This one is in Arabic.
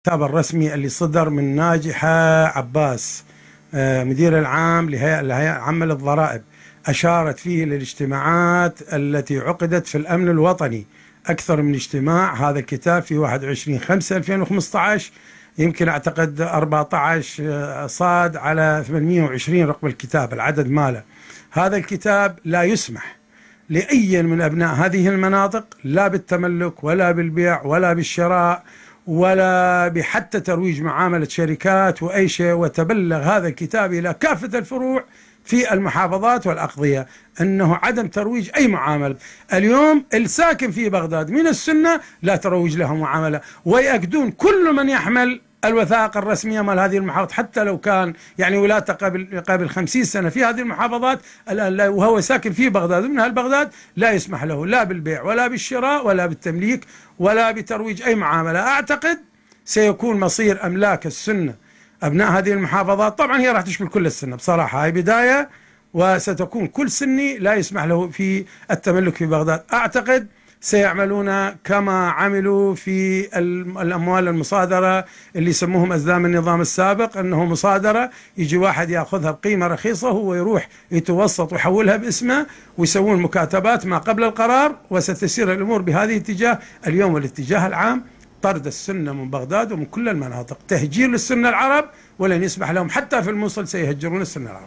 الكتاب الرسمي اللي صدر من ناجحة عباس مدير العام لهيئة العامة للضرائب، أشارت فيه للاجتماعات التي عقدت في الأمن الوطني، أكثر من اجتماع. هذا الكتاب في 21/5/2015، يمكن أعتقد 14 صاد على 820 رقم الكتاب العدد ماله. هذا الكتاب لا يسمح لأي من أبناء هذه المناطق لا بالتملك ولا بالبيع ولا بالشراء ولا بحتى ترويج معاملة شركات وأي شيء. وتبلغ هذا الكتاب إلى كافة الفروع في المحافظات والأقضية أنه عدم ترويج أي معاملة. اليوم الساكن في بغداد من السنة لا تروج له معاملة، ويأكدون كل من يحمل الوثائق الرسمية مال هذه المحافظات، حتى لو كان يعني ولاته قبل 50 سنة في هذه المحافظات، الآن وهو ساكن في بغداد ومن أهل بغداد لا يسمح له لا بالبيع ولا بالشراء ولا بالتمليك ولا بترويج أي معاملة. أعتقد سيكون مصير أملاك السنة أبناء هذه المحافظات، طبعا هي راح تشمل كل السنة بصراحة، هاي بداية، وستكون كل سني لا يسمح له في التملك في بغداد. أعتقد سيعملون كما عملوا في الأموال المصادرة اللي يسموهم أزلام النظام السابق، أنه مصادرة يجي واحد يأخذها بقيمة رخيصة هو يروح يتوسط ويحولها باسمه ويسوون مكاتبات ما قبل القرار، وستسير الأمور بهذه الاتجاه. اليوم الاتجاه العام طرد السنة من بغداد ومن كل المناطق، تهجير للسنة العرب، ولن يسمح لهم حتى في الموصل سيهجرون السنة العرب.